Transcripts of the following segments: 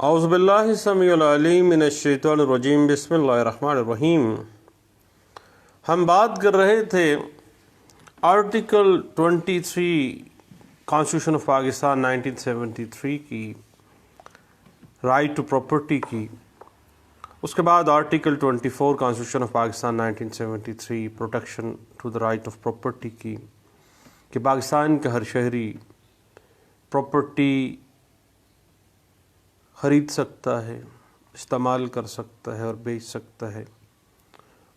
اعوذ باللہ السمیع العلیم من الشیطان الرجیم بسم اللہ الرحمن الرحیم۔ ہم بات کر رہے تھے آرٹیکل 23 کانسٹیٹیوشن آف پاکستان 1973 کی رائٹ ٹو پراپرٹی کی، اس کے بعد article 24 constitution of Pakistan 1973 protection to the right of property کی، کہ پاکستان کا ہر شہری پراپرٹی خرید سکتا ہے، استعمال کر سکتا ہے اور بیچ سکتا ہے۔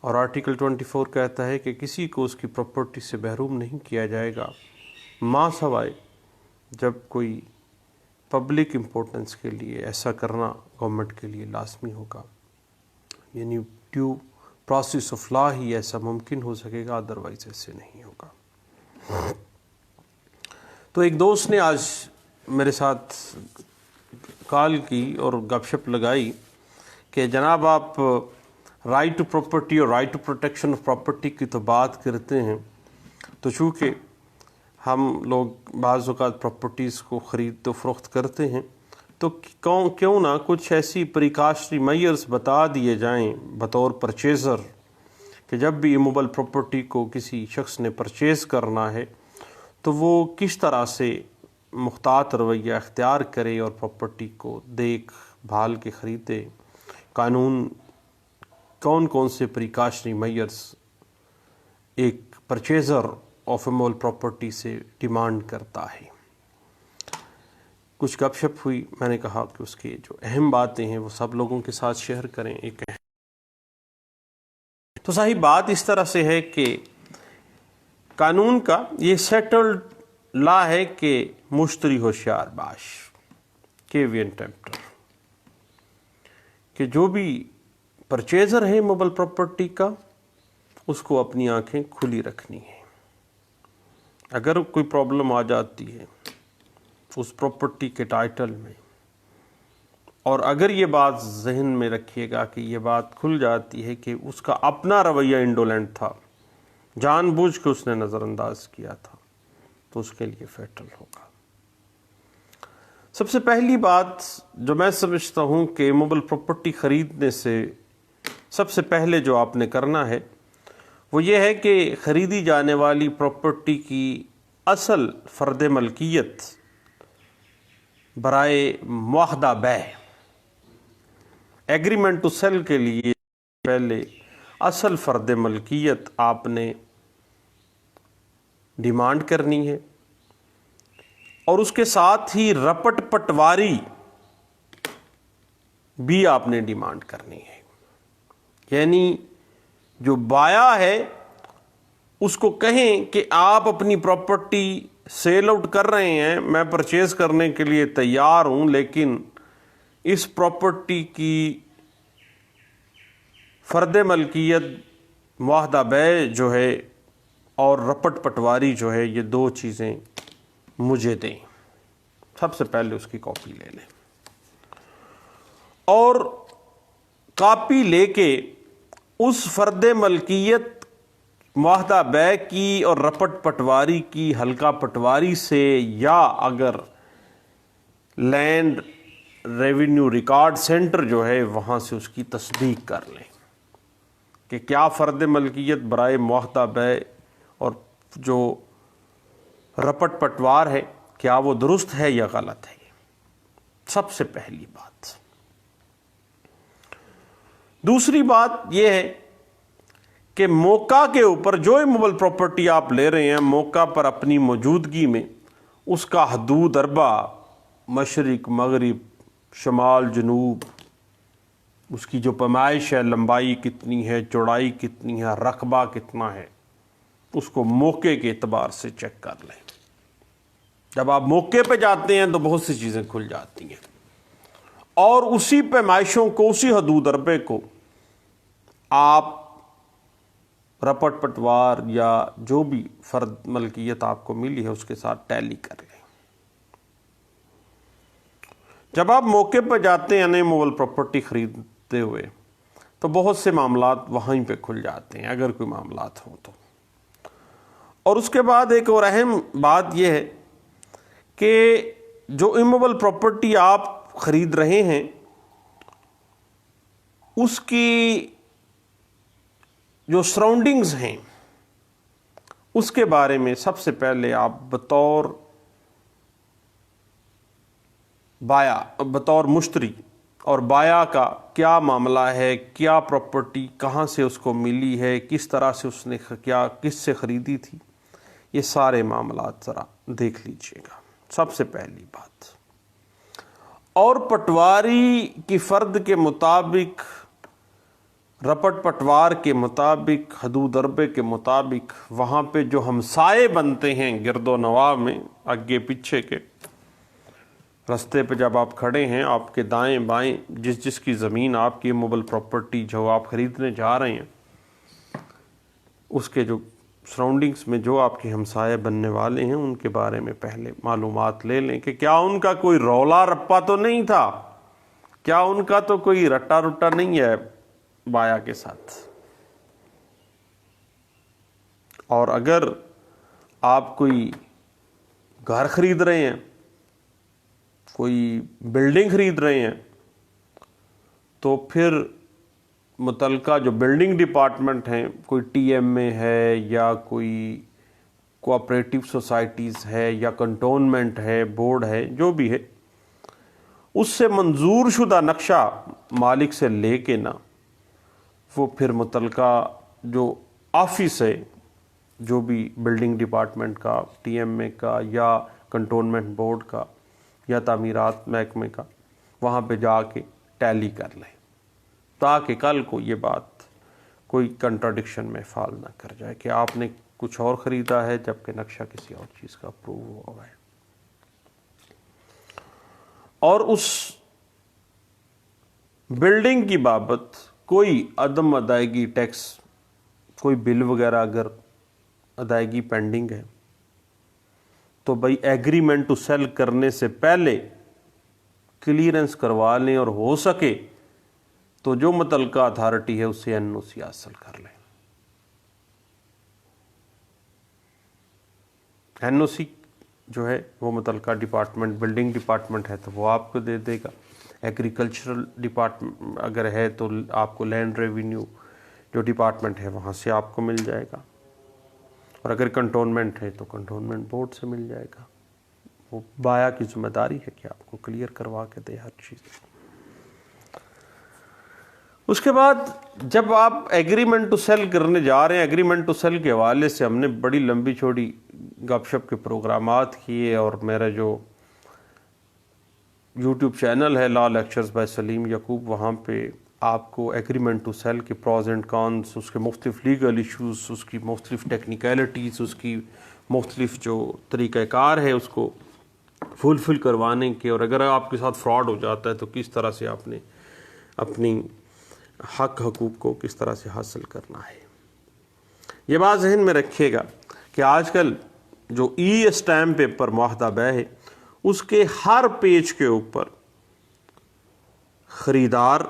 اور آرٹیکل 24 کہتا ہے کہ کسی کو اس کی پراپرٹی سے محروم نہیں کیا جائے گا ماں سوائے جب کوئی پبلک امپورٹنس کے لیے ایسا کرنا گورنمنٹ کے لیے لازمی ہوگا، یعنی ڈیو پروسیس آف لا ہی ایسا ممکن ہو سکے گا، ادروائز ایسے نہیں ہوگا۔ تو ایک دوست نے آج میرے ساتھ کال کی اور گپ شپ لگائی کہ جناب آپ رائٹ ٹو پراپرٹی اور right to protection of property کی تو بات کرتے ہیں، تو چونکہ ہم لوگ بعض اوقات پراپرٹیز کو خرید و فروخت کرتے ہیں تو کیوں نہ کچھ ایسی پریکاشنری میئرز بتا دیے جائیں بطور پرچیزر کہ جب بھی ایموبل پراپرٹی کو کسی شخص نے پرچیز کرنا ہے تو وہ کس طرح سے محتاط رویہ اختیار کرے اور پراپرٹی کو دیکھ بھال کے خریدے۔ قانون کون کون سے پریکاشنری میئرز ایک پرچیزر آف اے مول پراپرٹی سے ڈیمانڈ کرتا ہے۔ کچھ گپ شپ ہوئی، میں نے کہا کہ اس کے جو اہم باتیں ہیں وہ سب لوگوں کے ساتھ شیئر کریں۔ تو صحیح بات اس طرح سے ہے کہ قانون کا یہ سیٹلڈ لا ہے کہ مشتری ہوشیار باش، کیوین ٹیمپٹر، کہ جو بھی پرچیزر ہے موبل پراپرٹی کا اس کو اپنی آنکھیں کھلی رکھنی ہے۔ اگر کوئی پرابلم آ جاتی ہے اس پراپرٹی کے ٹائٹل میں، اور اگر یہ بات ذہن میں رکھیے گا کہ یہ بات کھل جاتی ہے کہ اس کا اپنا رویہ انڈولنٹ تھا، جان بوجھ کے اس نے نظر انداز کیا تھا، تو اس کے لیے فیٹل ہوگا۔ سب سے پہلی بات جو میں سمجھتا ہوں کہ موبل پراپرٹی خریدنے سے سب سے پہلے جو آپ نے کرنا ہے وہ یہ ہے کہ خریدی جانے والی پراپرٹی کی اصل فرد ملکیت برائے معاہدہ بیع، ایگریمنٹ ٹو سیل کے لیے پہلے اصل فرد ملکیت آپ نے ڈیمانڈ کرنی ہے، اور اس کے ساتھ ہی رپٹ پٹواری بھی آپ نے ڈیمانڈ کرنی ہے۔ یعنی جو بایا ہے اس کو کہیں کہ آپ اپنی پراپرٹی سیل آؤٹ کر رہے ہیں، میں پرچیز کرنے کے لیے تیار ہوں، لیکن اس پراپرٹی کی فرد ملکیت معاہدہ بیع جو ہے اور رپٹ پٹواری جو ہے، یہ دو چیزیں مجھے دیں۔ سب سے پہلے اس کی کاپی لے لیں، اور کاپی لے کے اس فرد ملکیت معاہدہ بیع کی اور رپٹ پٹواری کی حلقہ پٹواری سے، یا اگر لینڈ ریونیو ریکارڈ سینٹر جو ہے وہاں سے اس کی تصدیق کر لیں کہ کیا فرد ملکیت برائے معاہدہ بیع اور جو رپٹ پٹوار ہے کیا وہ درست ہے یا غلط ہے۔ سب سے پہلی بات۔ دوسری بات یہ ہے کہ موقع کے اوپر جو ایموبل پراپرٹی آپ لے رہے ہیں، موقع پر اپنی موجودگی میں اس کا حدود اربا، مشرق مغرب شمال جنوب، اس کی جو پیمائش ہے، لمبائی کتنی ہے، چوڑائی کتنی ہے، رقبہ کتنا ہے، اس کو موقع کے اعتبار سے چیک کر لیں۔ جب آپ موقع پہ جاتے ہیں تو بہت سی چیزیں کھل جاتی ہیں، اور اسی پیمائشوں کو، اسی حدود اربے کو آپ رپٹ پٹوار یا جو بھی فرد ملکیت آپ کو ملی ہے اس کے ساتھ ٹیلی کر لیں۔ جب آپ موقع پہ جاتے ہیں نئے موبل پراپرٹی خریدتے ہوئے تو بہت سے معاملات وہیں پہ کھل جاتے ہیں، اگر کوئی معاملات ہوں تو۔ اور اس کے بعد ایک اور اہم بات یہ ہے کہ جو ایموبل پراپرٹی آپ خرید رہے ہیں اس کی جو سراؤنڈنگز ہیں اس کے بارے میں سب سے پہلے آپ بطور بایا، بطور مشتری اور بایا کا کیا معاملہ ہے، کیا پراپرٹی کہاں سے اس کو ملی ہے، کس طرح سے اس نے کس سے خریدی تھی، یہ سارے معاملات ذرا دیکھ لیجئے گا سب سے پہلی بات۔ اور پٹواری کی فرد کے مطابق، رپٹ پٹوار کے مطابق، حدود اربے کے مطابق وہاں پہ جو ہمسائے بنتے ہیں گرد و نواح میں، آگے پیچھے کے رستے پہ جب آپ کھڑے ہیں، آپ کے دائیں بائیں جس کی زمین آپ کی موبل پراپرٹی جو آپ خریدنے جا رہے ہیں، اس کے جو سراؤنڈنگز میں جو آپ کے ہمسائے بننے والے ہیں ان کے بارے میں پہلے معلومات لے لیں کہ کیا ان کا کوئی رولا رپا تو نہیں تھا، کیا ان کا تو کوئی رٹا رٹا نہیں ہے بایا کے ساتھ۔ اور اگر آپ کوئی گھر خرید رہے ہیں، کوئی بلڈنگ خرید رہے ہیں، تو پھر متعلقہ جو بلڈنگ ڈپارٹمنٹ ہیں، کوئی ٹی ایم اے ہے یا کوئی کوآپریٹو سوسائٹیز ہے یا کنٹونمنٹ ہے، بورڈ ہے، جو بھی ہے، اس سے منظور شدہ نقشہ مالک سے لے کے نا وہ پھر متعلقہ جو آفس ہے، جو بھی بلڈنگ ڈپارٹمنٹ کا، ٹی ایم اے کا یا کنٹونمنٹ بورڈ کا یا تعمیرات محکمے کا، وہاں پہ جا کے ٹیلی کر لیں تاکہ کل کو یہ بات کوئی کنٹراڈکشن میں فال نہ کر جائے کہ آپ نے کچھ اور خریدا ہے جبکہ نقشہ کسی اور چیز کا اپروو ہوا ہے۔ اور اس بلڈنگ کی بابت کوئی عدم ادائیگی ٹیکس، کوئی بل وغیرہ اگر ادائیگی پینڈنگ ہے تو بھائی ایگریمنٹ ٹو سیل کرنے سے پہلے کلیئرنس کروا لیں، اور ہو سکے تو جو متعلقہ اتھارٹی ہے اس سے این او سی حاصل کر لیں۔ این او سی جو ہے وہ متعلقہ ڈپارٹمنٹ، بلڈنگ ڈپارٹمنٹ ہے تو وہ آپ کو دے دے گا، ایگریکلچرل ڈپارٹمنٹ اگر ہے تو آپ کو لینڈ ریونیو جو ڈپارٹمنٹ ہے وہاں سے آپ کو مل جائے گا، اور اگر کنٹونمنٹ ہے تو کنٹونمنٹ بورڈ سے مل جائے گا۔ وہ بایا کی ذمہ داری ہے کہ آپ کو کلیئر کروا کے دے ہر چیز۔ اس کے بعد جب آپ ایگریمنٹ ٹو سیل کرنے جا رہے ہیں، ایگریمنٹ ٹو سیل کے حوالے سے ہم نے بڑی لمبی چوڑی گپ شپ کے پروگرامات کیے، اور میرا جو یوٹیوب چینل ہے لا لیکچرز بائی سلیم یعقوب، وہاں پہ آپ کو ایگریمنٹ ٹو سیل کے پروز اینڈ کانس، اس کے مختلف لیگل ایشوز، اس کی مختلف ٹیکنیکلٹیز، اس کی مختلف جو طریقہ کار ہے اس کو فلفل کروانے کے، اور اگر آپ کے ساتھ فراڈ ہو جاتا ہے تو کس طرح سے آپ نے اپنی حقوق کو کس طرح سے حاصل کرنا ہے۔ یہ بات ذہن میں رکھیے گا کہ آج کل جو ای اسٹیمپ پیپر معاہدہ بیع ہے، اس کے ہر پیج کے اوپر خریدار،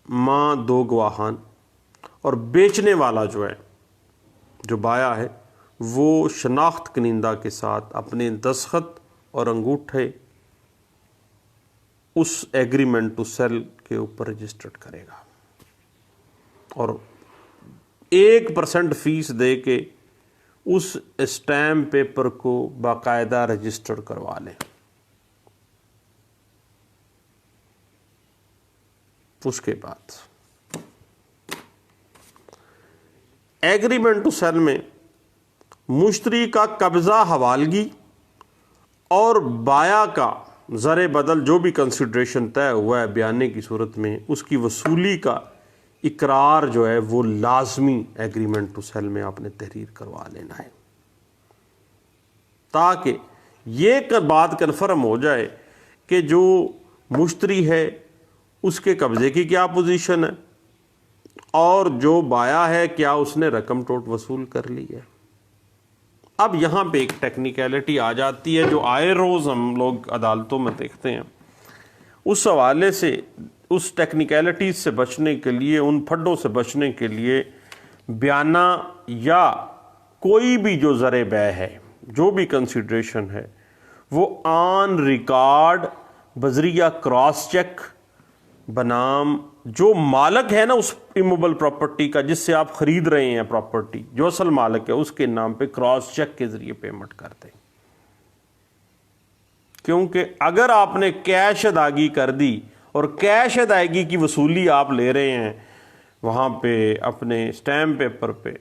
ماں، دو گواہان، اور بیچنے والا جو ہے، جو بایا ہے، وہ شناخت کنندہ کے ساتھ اپنے دستخط اور انگوٹھے اس ایگریمنٹ ٹو سیل کے اوپر رجسٹرڈ کرے گا، اور 1% فیس دے کے اس اسٹیمپ پیپر کو باقاعدہ رجسٹر کروا لیں۔ اس کے بعد ایگریمنٹ ٹو سیل میں مشتری کا قبضہ حوالگی اور بایا کا زر بدل جو بھی کنسیڈریشن طے ہوا ہے بیانے کی صورت میں، اس کی وصولی کا اقرار جو ہے وہ لازمی ایگریمنٹ ٹو سیل میں آپ نے تحریر کروا لینا ہے، تاکہ یہ بات کنفرم ہو جائے کہ جو مشتری ہے اس کے قبضے کی کیا پوزیشن ہے، اور جو بایا ہے کیا اس نے رقم ٹوٹ وصول کر لی ہے۔ اب یہاں پہ ایک ٹیکنیکلٹی آ جاتی ہے جو آئے روز ہم لوگ عدالتوں میں دیکھتے ہیں، اس حوالے سے اس ٹیکنیکلٹیز سے بچنے کے لیے، ان پھڈوں سے بچنے کے لیے، بیانہ یا کوئی بھی جو زر بیع ہے، جو بھی کنسیڈریشن ہے، وہ آن ریکارڈ بذریعہ کراس چیک بنام جو مالک ہے نا اس اموبل پراپرٹی کا جس سے آپ خرید رہے ہیں پراپرٹی، جو اصل مالک ہے اس کے نام پہ کراس چیک کے ذریعے پیمنٹ کر دیں. کیونکہ اگر آپ نے کیش ادائیگی کر دی اور کیش ادائیگی کی وصولی آپ لے رہے ہیں وہاں پہ اپنے اسٹیمپ پیپر پہ،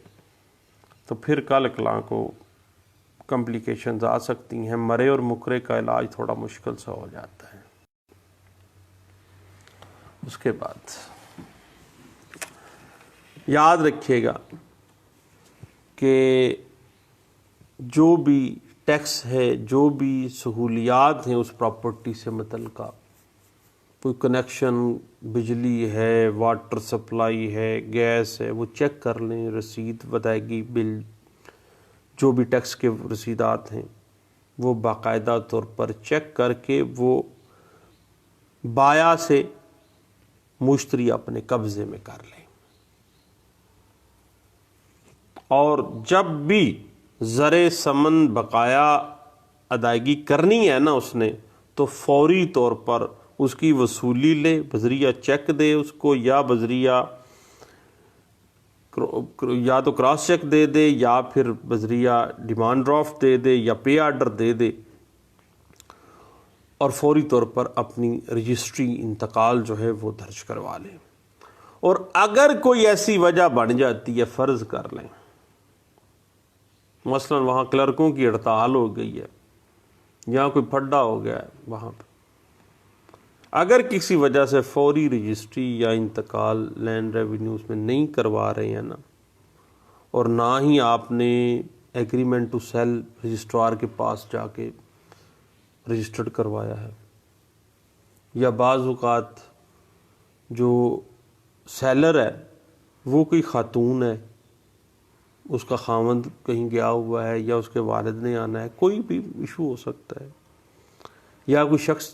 تو پھر کل کلاں کو کمپلیکیشنز آ سکتی ہیں. مرے اور مکرے کا علاج تھوڑا مشکل سا ہو جاتا ہے. اس کے بعد یاد رکھیے گا کہ جو بھی ٹیکس ہے، جو بھی سہولیات ہیں اس پراپرٹی سے متعلقہ، کوئی کنیکشن بجلی ہے، واٹر سپلائی ہے، گیس ہے، وہ چیک کر لیں. رسید، ادائیگی، بل، جو بھی ٹیکس کے رسیدات ہیں وہ باقاعدہ طور پر چیک کر کے وہ بایا سے مشتری اپنے قبضے میں کر لیں. اور جب بھی زر ثمن بقایا ادائیگی کرنی ہے نا اس نے، تو فوری طور پر اس کی وصولی لے، بذریعہ چیک دے اس کو، یا بذریعہ یا تو کراس چیک دے دے، یا پھر بذریعہ ڈیمانڈ ڈرافٹ دے دے، یا پے آرڈر دے دے، اور فوری طور پر اپنی رجسٹری انتقال جو ہے وہ درج کروا لیں. اور اگر کوئی ایسی وجہ بن جاتی ہے، فرض کر لیں مثلا وہاں کلرکوں کی ہڑتال ہو گئی ہے یا کوئی پھڈا ہو گیا ہے وہاں پہ، اگر کسی وجہ سے فوری رجسٹری یا انتقال لینڈ ریونیوز میں نہیں کروا رہے ہیں نا، اور نہ ہی آپ نے ایگریمنٹ ٹو سیل رجسٹرار کے پاس جا کے رجسٹرڈ کروایا ہے، یا بعض اوقات جو سیلر ہے وہ کوئی خاتون ہے، اس کا خاوند کہیں گیا ہوا ہے، یا اس کے والد نے آنا ہے، کوئی بھی ایشو ہو سکتا ہے، یا کوئی شخص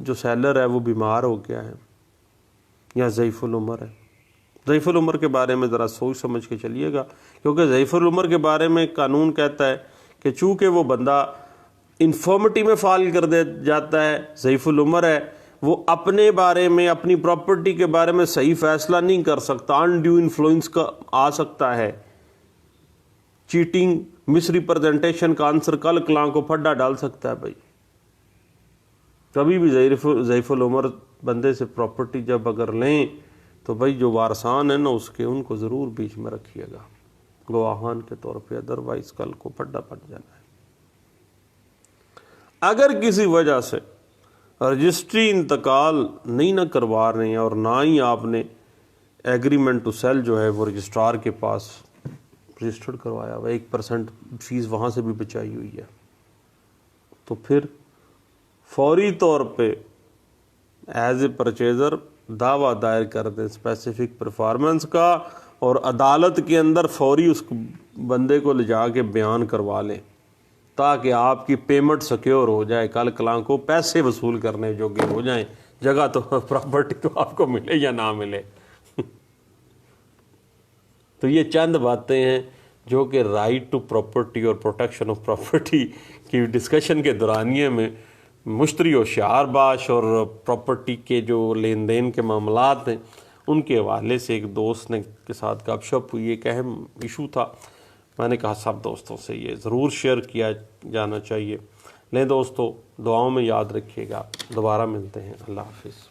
جو سیلر ہے وہ بیمار ہو گیا ہے یا ضعیف العمر ہے. ضعیف العمر کے بارے میں ذرا سوچ سمجھ کے چلیے گا، کیونکہ ضعیف العمر کے بارے میں قانون کہتا ہے کہ چونکہ وہ بندہ انفرمٹی میں فال کر دے جاتا ہے، ضعیف العمر ہے، وہ اپنے بارے میں، اپنی پراپرٹی کے بارے میں صحیح فیصلہ نہیں کر سکتا، انڈیو انفلوئنس کا آ سکتا ہے، چیٹنگ، مس ریپرزنٹیشن کا عنصر کل کلاں کو پھڈا ڈال سکتا ہے. بھائی کبھی بھی ضعیف العمر بندے سے پراپرٹی جب اگر لیں تو بھائی جو وارثان ہیں نا اس کے، ان کو ضرور بیچ میں رکھیے گا گواہان کے طور پہ، ادروائز کل کو پھڈا پڑ جانا ہے. اگر کسی وجہ سے رجسٹری انتقال نہیں نہ کروا رہے ہیں اور نہ ہی آپ نے ایگریمنٹ ٹو سیل جو ہے وہ رجسٹرار کے پاس رجسٹرڈ کروایا ہوا، 1% فیس وہاں سے بھی بچائی ہوئی ہے، تو پھر فوری طور پہ ایز اے پرچیزر دعویٰ دائر کر دیں اسپیسیفک پرفارمنس کا، اور عدالت کے اندر فوری اس بندے کو لے جا کے بیان کروا لیں تاکہ آپ کی پیمنٹ سیکیور ہو جائے، کل کلاں کو پیسے وصول کرنے جوگے ہو جائیں. جگہ تو پراپرٹی تو آپ کو ملے یا نہ ملے. تو یہ چند باتیں ہیں جو کہ رائٹ ٹو پراپرٹی اور پروٹیکشن آف پراپرٹی کی ڈسکشن کے دورانیے میں مشتری ہوشیار باش اور پراپرٹی کے جو لین دین کے معاملات ہیں ان کے حوالے سے ایک دوست کے ساتھ گپ شپ ہوئی. ایک اہم ایشو تھا، میں نے کہا سب دوستوں سے یہ ضرور شیئر کیا جانا چاہیے. لیں دوستو، دعاؤں میں یاد رکھیے گا. دوبارہ ملتے ہیں. اللہ حافظ.